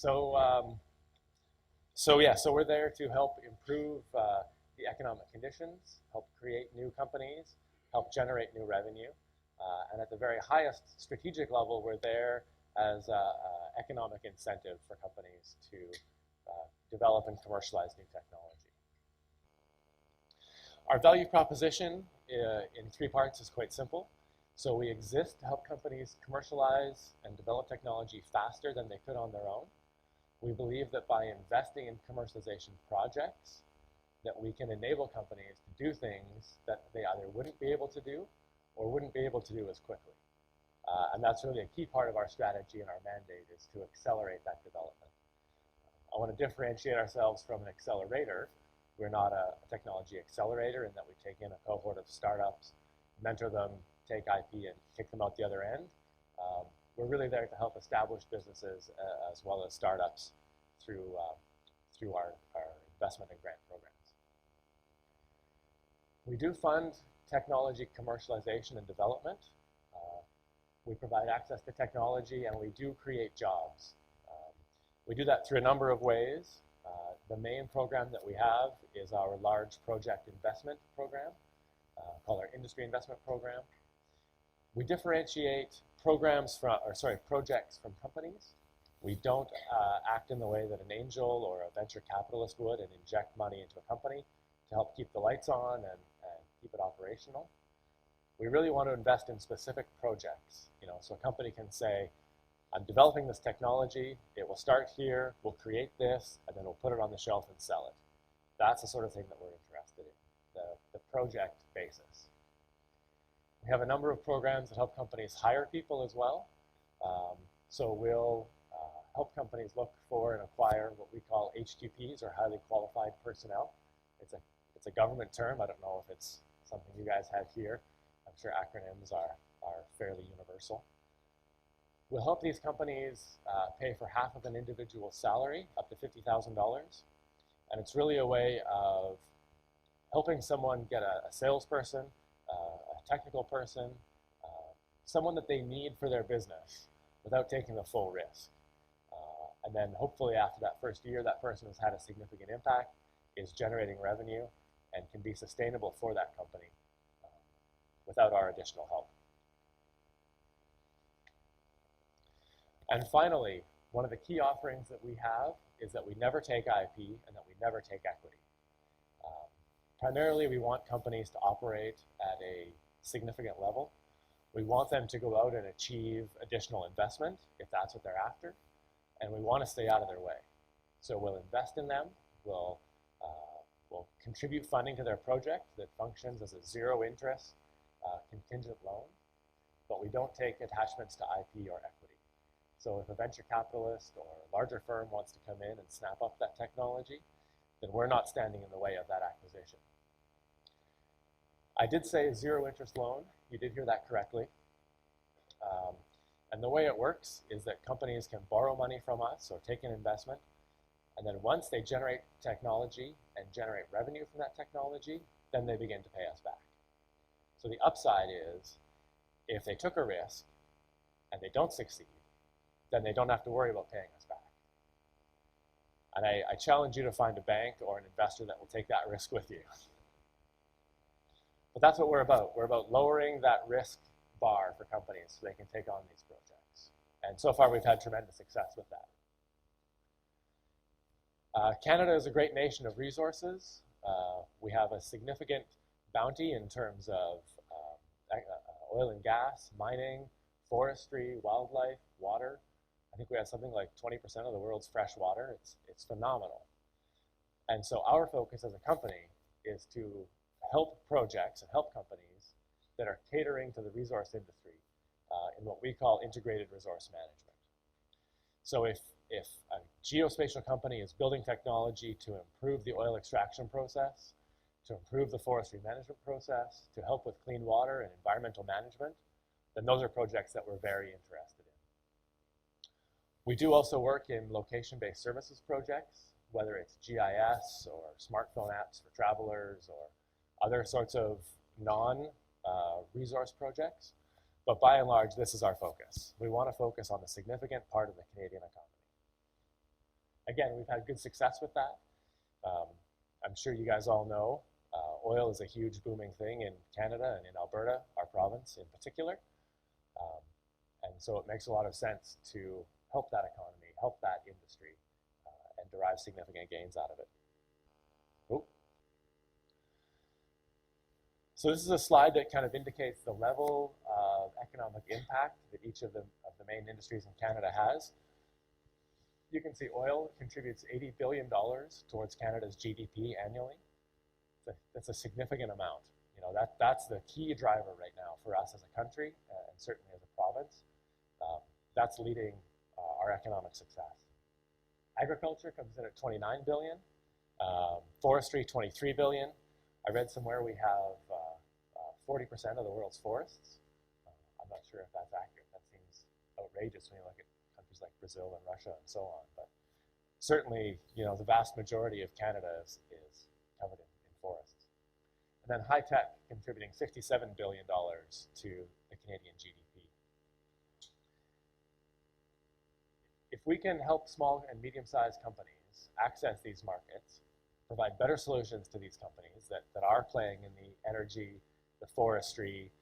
So we're there to help improve the economic conditions, help create new companies, help generate new revenue. And at the very highest strategic level, we're there as economic incentive for companies to develop and commercialize new technology. Our value proposition in 3 parts is quite simple. So we exist to help companies commercialize and develop technology faster than they could on their own. We believe that by investing in commercialization projects, that we can enable companies to do things that they either wouldn't be able to do or wouldn't be able to do as quickly. And that's really a key part of our strategy and our mandate, is to accelerate that development. I want to differentiate ourselves from an accelerator. We're not a technology accelerator in that we take in a cohort of startups, mentor them, take IP, and kick them out the other end. We're really there to help establish businesses as well as startups through our investment and grant programs. We do fund technology commercialization and development. We provide access to technology, and we do create jobs. We do that through a number of ways. The main program that we have is our large project investment program, called our Industry Investment Program. We differentiate projects from companies. We don't act in the way that an angel or a venture capitalist would and inject money into a company to help keep the lights on and keep it operational. We really want to invest in specific projects. So a company can say, I'm developing this technology, it will start here, we'll create this, and then we'll put it on the shelf and sell it. That's the sort of thing that we're interested in, the project basis. We have a number of programs that help companies hire people as well. So we'll help companies look for and acquire what we call HQPs, or highly qualified personnel. It's a government term. I don't know if it's something you guys have here. I'm sure acronyms are fairly universal. We'll help these companies pay for half of an individual's salary, up to $50,000. And it's really a way of helping someone get a salesperson, a technical person, someone that they need for their business without taking the full risk. And then hopefully after that first year, that person has had a significant impact, is generating revenue, and can be sustainable for that company without our additional help. And finally, one of the key offerings that we have is that we never take IP and that we never take equity. Primarily, we want companies to operate at a significant level. We want them to go out and achieve additional investment, if that's what they're after, and we want to stay out of their way. So we'll invest in them, we'll contribute funding to their project that functions as a zero interest contingent loan, but we don't take attachments to IP or equity. So if a venture capitalist or a larger firm wants to come in and snap up that technology, then we're not standing in the way of that acquisition. I did say zero interest loan. You did hear that correctly. And the way it works is that companies can borrow money from us or take an investment, and then once they generate technology and generate revenue from that technology, then they begin to pay us back. So the upside is, if they took a risk and they don't succeed, then they don't have to worry about paying us back. And I challenge you to find a bank or an investor that will take that risk with you. But that's what we're about. We're about lowering that risk bar for companies so they can take on these projects. And so far, we've had tremendous success with that. Canada is a great nation of resources. We have a significant bounty in terms of oil and gas, mining, forestry, wildlife, water. I think we have something like 20% of the world's fresh water. It's phenomenal. And so our focus as a company is to help projects and help companies that are catering to the resource industry in what we call integrated resource management. So if a geospatial company is building technology to improve the oil extraction process, to improve the forestry management process, to help with clean water and environmental management, then those are projects that we're very interested in. We do also work in location-based services projects, whether it's GIS or smartphone apps for travelers or other sorts of non-resource projects. But by and large, this is our focus. We want to focus on the significant part of the Canadian economy. Again, we've had good success with that. I'm sure you guys all know oil is a huge booming thing in Canada and in Alberta, our province in particular. And so it makes a lot of sense to help that economy, help that industry, and derive significant gains out of it. Oh. So this is a slide that kind of indicates the level of economic impact that each of the main industries in Canada has. You can see oil contributes $80 billion towards Canada's GDP annually. That's a significant amount. You know, that's the key driver right now for us as a country and certainly as a province. That's leading our economic success. Agriculture comes in at $29 billion. Forestry, $23 billion. I read somewhere we have 40% of the world's forests. I'm not sure if that's accurate. That seems outrageous when you look at countries like Brazil and Russia and so on. But certainly, you know, the vast majority of Canada is covered in forests. And then high tech contributing $67 billion to the Canadian GDP. If we can help small and medium-sized companies access these markets, provide better solutions to these companies that are playing in the energy, the forestry,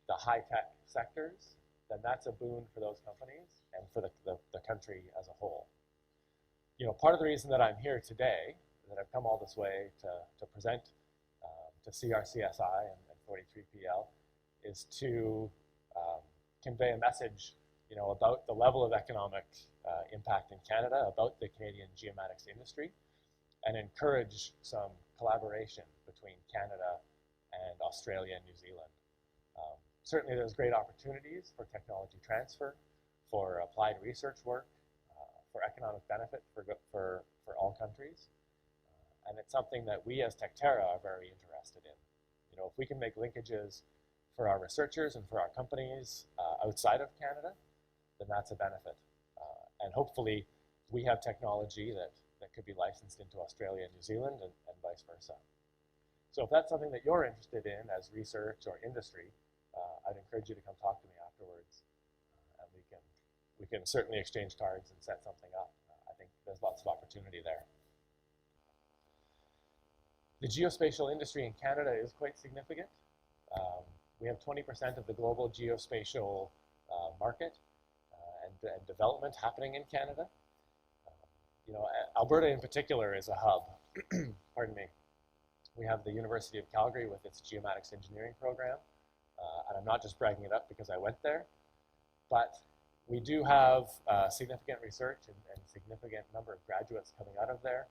the high-tech sectors, then that's a boon for those companies and for the country as a whole. You know, part of the reason that I'm here today, that I've come all this way to present to CRCSI and 43PL, is to convey a message, you know, about the level of economic impact in Canada, about the Canadian geomatics industry, and encourage some collaboration between Canada and Australia and New Zealand. Certainly there's great opportunities for technology transfer, for applied research work, for economic benefit for all countries. And it's something that we as Techterra are very interested in. You know, if we can make linkages for our researchers and for our companies outside of Canada, then that's a benefit. And hopefully we have technology that could be licensed into Australia and New Zealand and vice versa. So if that's something that you're interested in as research or industry, I'd encourage you to come talk to me afterwards. And we can certainly exchange cards and set something up. I think there's lots of opportunity there. The geospatial industry in Canada is quite significant. We have 20% of the global geospatial market and development happening in Canada. You know, Alberta in particular is a hub. Pardon me. We have the University of Calgary with its geomatics engineering program. And I'm not just bragging it up because I went there, but we do have significant research and significant number of graduates coming out of there.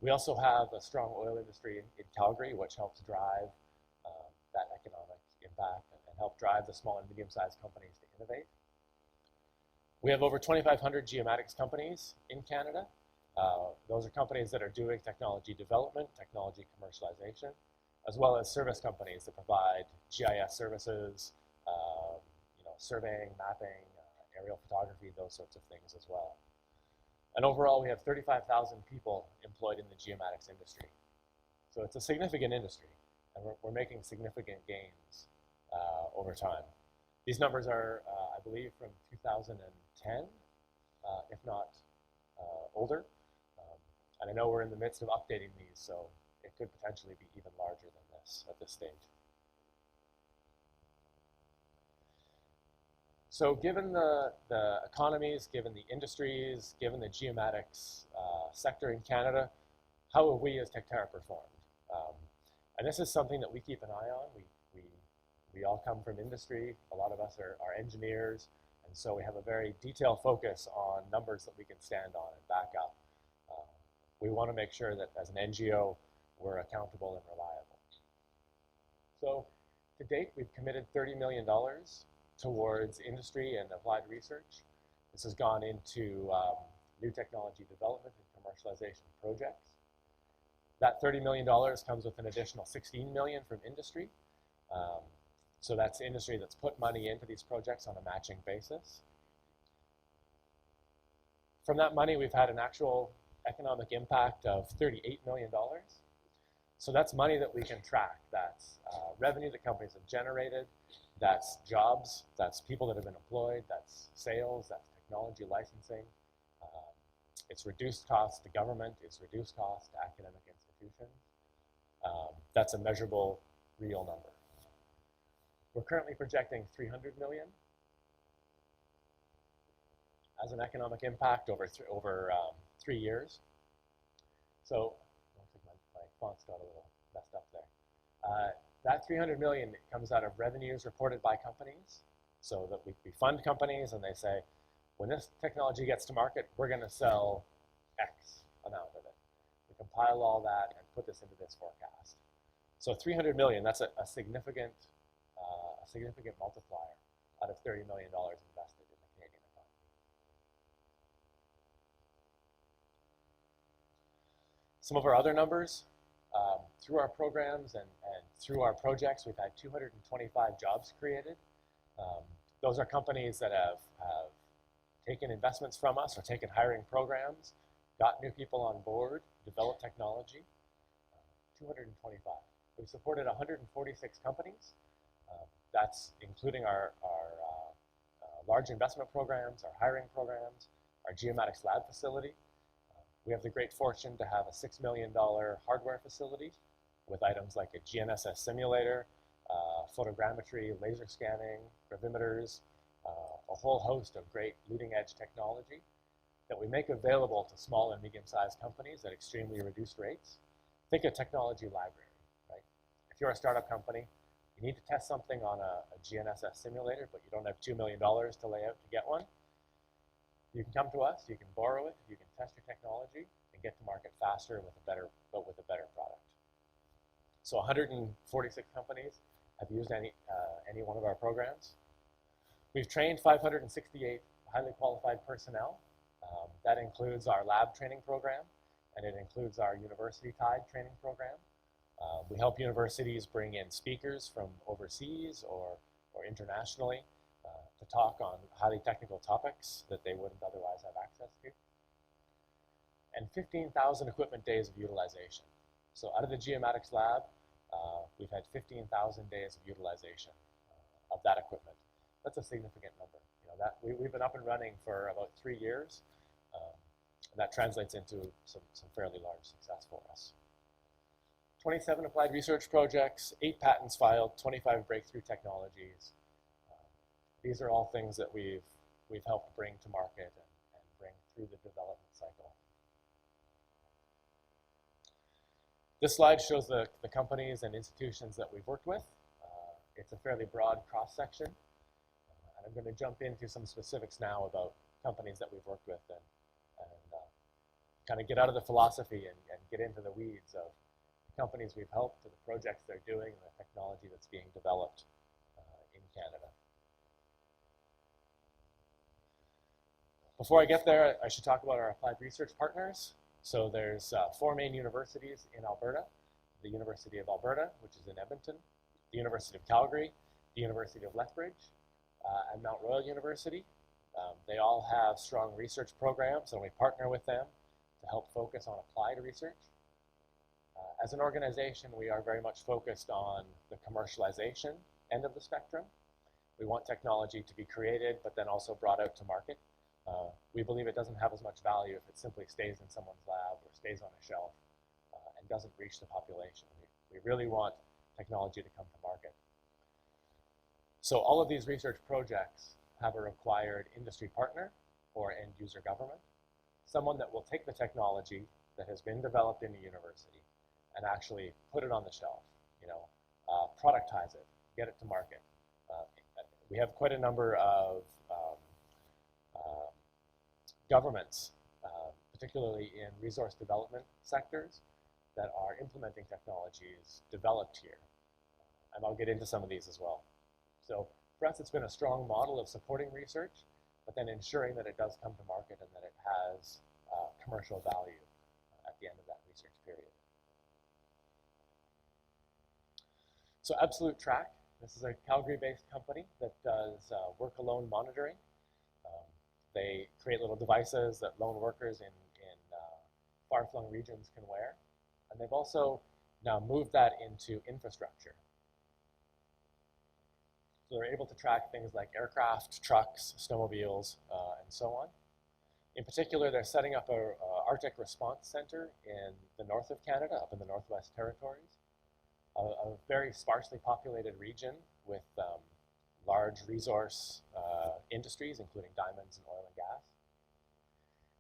We also have a strong oil industry in Calgary, which helps drive that economic impact and help drive the small and medium-sized companies to innovate. We have over 2,500 geomatics companies in Canada. Those are companies that are doing technology development, technology commercialization, as well as service companies that provide GIS services, you know, surveying, mapping, aerial photography, those sorts of things as well. And overall, we have 35,000 people employed in the geomatics industry. So it's a significant industry, and we're making significant gains over time. These numbers are, I believe, from 2010, if not older. And I know we're in the midst of updating these, so it could potentially be even larger than this at this stage. So given the economies, given the industries, given the geomatics sector in Canada, how have we as Techterra performed? And this is something that we keep an eye on. We all come from industry. A lot of us are engineers, and so we have a very detailed focus on numbers that we can stand on and back up. We want to make sure that as an NGO, we're accountable and reliable. So to date, we've committed $30 million towards industry and applied research. This has gone into new technology development and commercialization projects. That $30 million comes with an additional $16 million from industry. So that's industry that's put money into these projects on a matching basis. From that money, we've had an actual economic impact of $38 million. So that's money that we can track. That's revenue that companies have generated. That's jobs. That's people that have been employed. That's sales. That's technology licensing. It's reduced cost to government, it's reduced cost to academic institutions. That's a measurable, real number. We're currently projecting 300 million as an economic impact over 3 years. So, I think my font's got a little messed up there. That 300 million comes out of revenues reported by companies. So that we fund companies and they say, when this technology gets to market, we're going to sell X amount of it. We compile all that and put this into this forecast. So 300 million, that's a significant multiplier out of $30 million invested in the Canadian economy. Some of our other numbers, through our programs and through our projects, we've had 225 jobs created. Those are companies that have taken investments from us or taken hiring programs, got new people on board, developed technology. 225. We've supported 146 companies. That's including our large investment programs, our hiring programs, our geomatics lab facility. We have the great fortune to have a $6 million hardware facility with items like a GNSS simulator, photogrammetry, laser scanning, gravimeters, a whole host of great leading-edge technology that we make available to small and medium-sized companies at extremely reduced rates. Think a technology library, right? If you're a startup company, you need to test something on a GNSS simulator, but you don't have $2 million to lay out to get one. You can come to us, you can borrow it, you can test your technology, and get to market faster with a better product. So 146 companies have used any one of our programs. We've trained 568 highly qualified personnel. That includes our lab training program, and it includes our university-tied training program. We help universities bring in speakers from overseas or internationally to talk on highly technical topics that they wouldn't otherwise have access to. And 15,000 equipment days of utilization. So out of the geomatics lab, we've had 15,000 days of utilization of that equipment. That's a significant number. You know, we've been up and running for about 3 years. And that translates into some fairly large success for us. 27 applied research projects, 8 patents filed, 25 breakthrough technologies. These are all things that we've helped bring to market and bring through the development cycle. This slide shows the companies and institutions that we've worked with. It's a fairly broad cross-section. And I'm going to jump into some specifics now about companies that we've worked with and kind of get out of the philosophy and get into the weeds of the companies we've helped, to the projects they're doing, and the technology that's being developed in Canada. Before I get there, I should talk about our applied research partners. So there's 4 main universities in Alberta: the University of Alberta, which is in Edmonton, the University of Calgary, the University of Lethbridge, and Mount Royal University. They all have strong research programs, and we partner with them to help focus on applied research. As an organization, we are very much focused on the commercialization end of the spectrum. We want technology to be created, but then also brought out to market. We believe it doesn't have as much value if it simply stays in someone's lab or stays on a shelf and doesn't reach the population. We really want technology to come to market. So all of these research projects have a required industry partner or end user government, someone that will take the technology that has been developed in the university and actually put it on the shelf, productize it, get it to market. We have quite a number of governments, particularly in resource development sectors, that are implementing technologies developed here. And I'll get into some of these as well. So for us, it's been a strong model of supporting research, but then ensuring that it does come to market and that it has commercial value at the end of that research period. So Absolute Track, this is a Calgary-based company that does work alone monitoring. They create little devices that lone workers in far-flung regions can wear. And they've also now moved that into infrastructure. So they're able to track things like aircraft, trucks, snowmobiles, and so on. In particular, they're setting up a Arctic Response Center in the north of Canada, up in the Northwest Territories, a very sparsely populated region with large resource industries, including diamonds and oil and gas.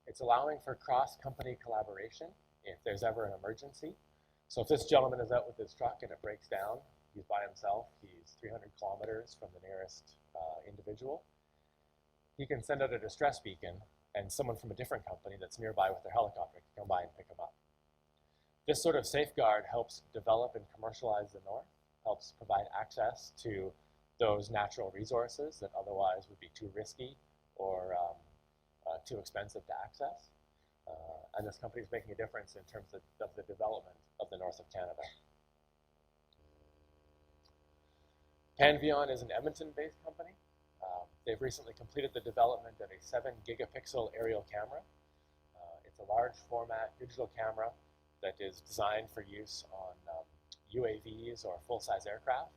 It's allowing for cross-company collaboration if there's ever an emergency. So if this gentleman is out with his truck and it breaks down, he's by himself, he's 300 kilometers from the nearest individual, he can send out a distress beacon and someone from a different company that's nearby with their helicopter can come by and pick him up. This sort of safeguard helps develop and commercialize the North, helps provide access to those natural resources that otherwise would be too risky or too expensive to access. And this company is making a difference in terms of the development of the north of Canada. Panvion is an Edmonton-based company. They've recently completed the development of a 7 gigapixel aerial camera. It's a large format digital camera that is designed for use on UAVs or full-size aircraft.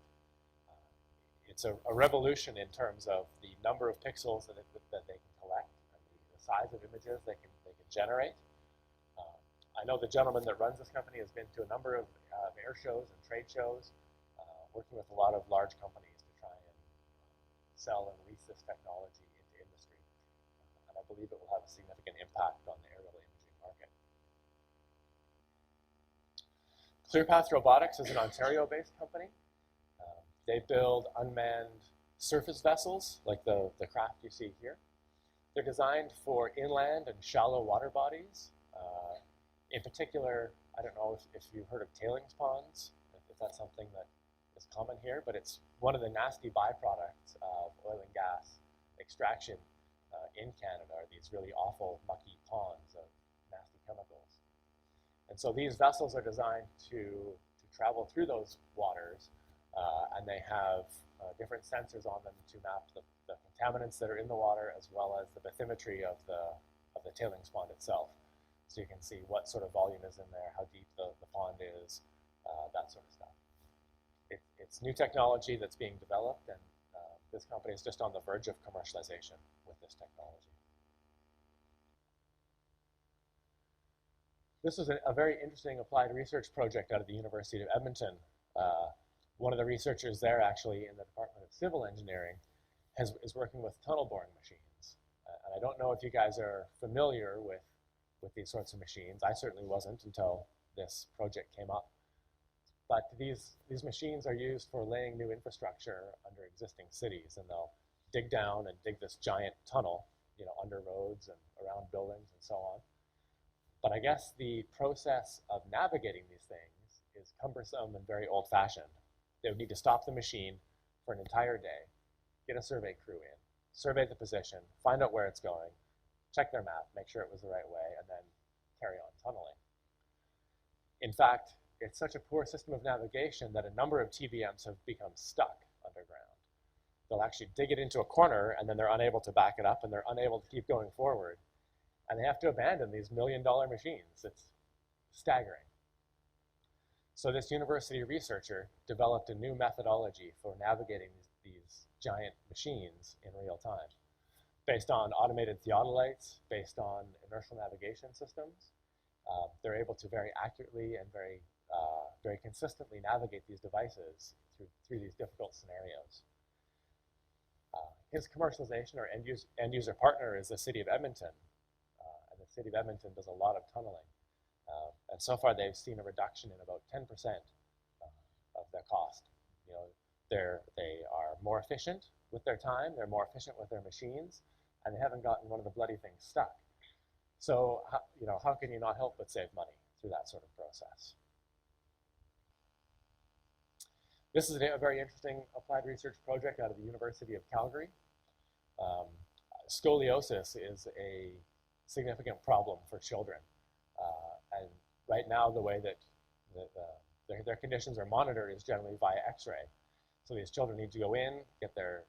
It's a revolution in terms of the number of pixels that they can collect and the size of images they can generate. I know the gentleman that runs this company has been to a number of air shows and trade shows, working with a lot of large companies to try and sell and lease this technology into industry. And I believe it will have a significant impact on the aerial imaging market. ClearPath Robotics is an Ontario-based company. They build unmanned surface vessels, like the craft you see here. They're designed for inland and shallow water bodies. In particular, I don't know if you've heard of tailings ponds, if that's something that is common here, but it's one of the nasty byproducts of oil and gas extraction in Canada are these really awful, mucky ponds of nasty chemicals. And so these vessels are designed to travel through those waters, and they have different sensors on them to map the contaminants that are in the water, as well as the bathymetry of the tailings pond itself. So you can see what sort of volume is in there, how deep the pond is, that sort of stuff. It's new technology that's being developed, and this company is just on the verge of commercialization with this technology. This is a very interesting applied research project out of the University of Edmonton. One of the researchers there, actually, in the Department of Civil Engineering, is working with tunnel boring machines. And I don't know if you guys are familiar with these sorts of machines. I certainly wasn't until this project came up. But these machines are used for laying new infrastructure under existing cities, and they'll dig down and dig this giant tunnel, under roads and around buildings and so on. But I guess the process of navigating these things is cumbersome and very old-fashioned. They would need to stop the machine for an entire day, get a survey crew in, survey the position, find out where it's going, check their map, make sure it was the right way, and then carry on tunneling. In fact, it's such a poor system of navigation that a number of TBMs have become stuck underground. They'll actually dig it into a corner, and then they're unable to back it up, and they're unable to keep going forward. And they have to abandon these million-dollar machines. It's staggering. So this university researcher developed a new methodology for navigating these giant machines in real time, based on automated theodolites, based on inertial navigation systems. They're able to very accurately and very consistently navigate these devices through these difficult scenarios. His commercialization or end user partner is the City of Edmonton. And the City of Edmonton does a lot of tunneling. And so far they've seen a reduction in about 10% of their cost. They are more efficient with their time, they're more efficient with their machines, and they haven't gotten one of the bloody things stuck. So, how can you not help but save money through that sort of process? This is a very interesting applied research project out of the University of Calgary. Scoliosis is a significant problem for children. And right now, the way that their conditions are monitored is generally via X-ray. So these children need to go in, get their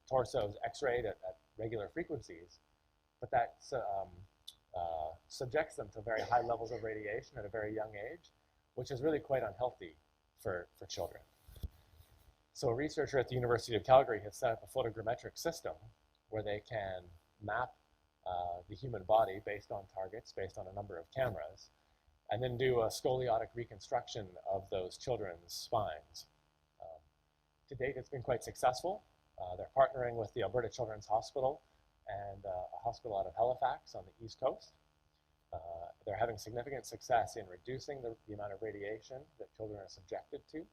torsos X-rayed at regular frequencies, but that subjects them to very high levels of radiation at a very young age, which is really quite unhealthy for children. So a researcher at the University of Calgary has set up a photogrammetric system where they can map the human body based on targets, based on a number of cameras, and then do a scoliotic reconstruction of those children's spines. To date, it's been quite successful. They're partnering with the Alberta Children's Hospital and a hospital out of Halifax on the East Coast. They're having significant success in reducing the amount of radiation that children are subjected to,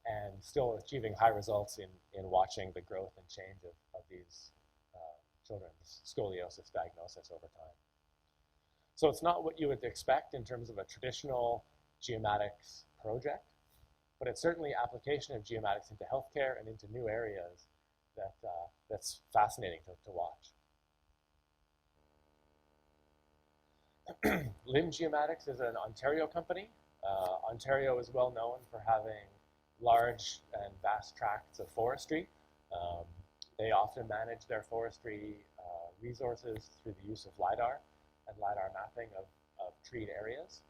and still achieving high results in watching the growth and change of these children's scoliosis diagnosis over time. So it's not what you would expect in terms of a traditional geomatics project, but it's certainly application of geomatics into healthcare and into new areas that's fascinating to watch. Limb Geomatics is an Ontario company. Ontario is well known for having large and vast tracts of forestry. They often manage their forestry resources through the use of LiDAR and LiDAR mapping of treed areas.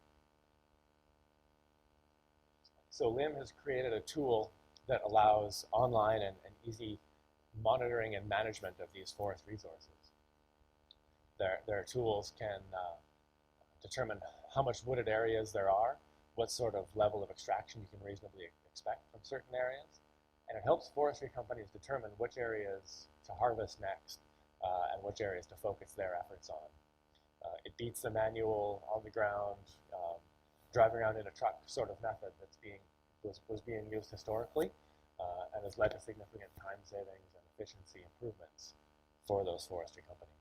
So LIM has created a tool that allows online and easy monitoring and management of these forest resources. Their tools can determine how much wooded areas there are, what sort of level of extraction you can reasonably expect from certain areas, and it helps forestry companies determine which areas to harvest next and which areas to focus their efforts on. It beats the manual, on the ground, driving around in a truck sort of method was being used historically and has led to significant time savings and efficiency improvements for those forestry companies.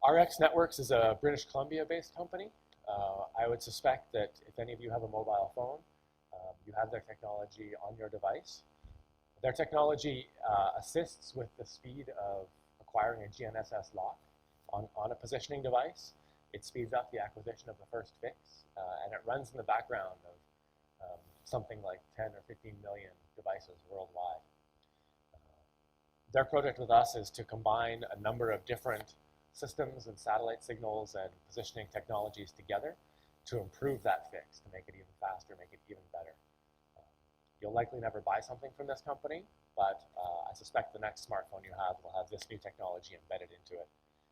RX Networks is a British Columbia-based company. I would suspect that if any of you have a mobile phone, you have their technology on your device. Their technology assists with the speed of acquiring a GNSS lock on a positioning device. It speeds up the acquisition of the first fix, and it runs in the background of something like 10 or 15 million devices worldwide. Their project with us is to combine a number of different systems and satellite signals and positioning technologies together to improve that fix, to make it even faster, make it even better. You'll likely never buy something from this company, but I suspect the next smartphone you have will have this new technology embedded into it.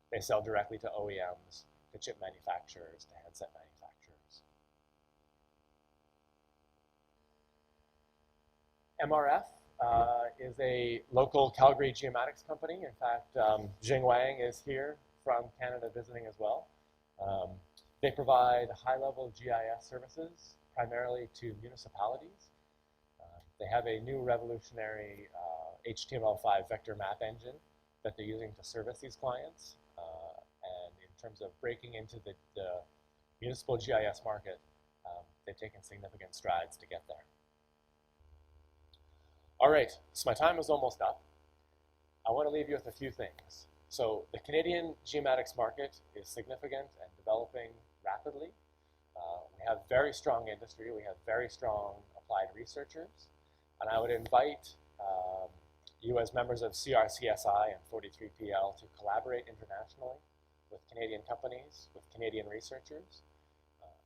They sell directly to OEMs, to chip manufacturers, to handset manufacturers. MRF is a local Calgary geomatics company. In fact, Jing Wang is here from Canada visiting as well. They provide high-level GIS services, primarily to municipalities. They have a new revolutionary HTML5 vector map engine that they're using to service these clients. And in terms of breaking into the municipal GIS market, they've taken significant strides to get there. All right, so my time is almost up. I want to leave you with a few things. So the Canadian geomatics market is significant and developing rapidly. We have very strong industry. We have very strong applied researchers. And I would invite you as members of CRCSI and 43PL to collaborate internationally with Canadian companies, with Canadian researchers.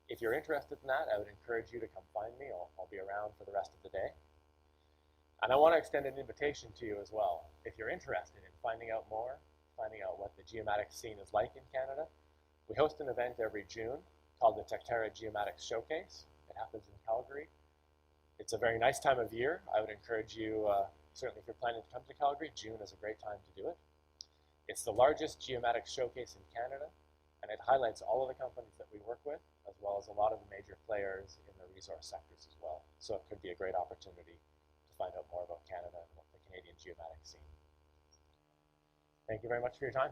If you're interested in that, I would encourage you to come find me. I'll be around for the rest of the day. And I want to extend an invitation to you as well. If you're interested in finding out more, finding out what the geomatics scene is like in Canada, we host an event every June called the Tecterra Geomatics Showcase. It happens in Calgary. It's a very nice time of year. I would encourage you, certainly if you're planning to come to Calgary, June is a great time to do it. It's the largest geomatics showcase in Canada, and it highlights all of the companies that we work with, as well as a lot of the major players in the resource sectors as well. So it could be a great opportunity to find out more about Canada and the Canadian geomatics scene. Thank you very much for your time.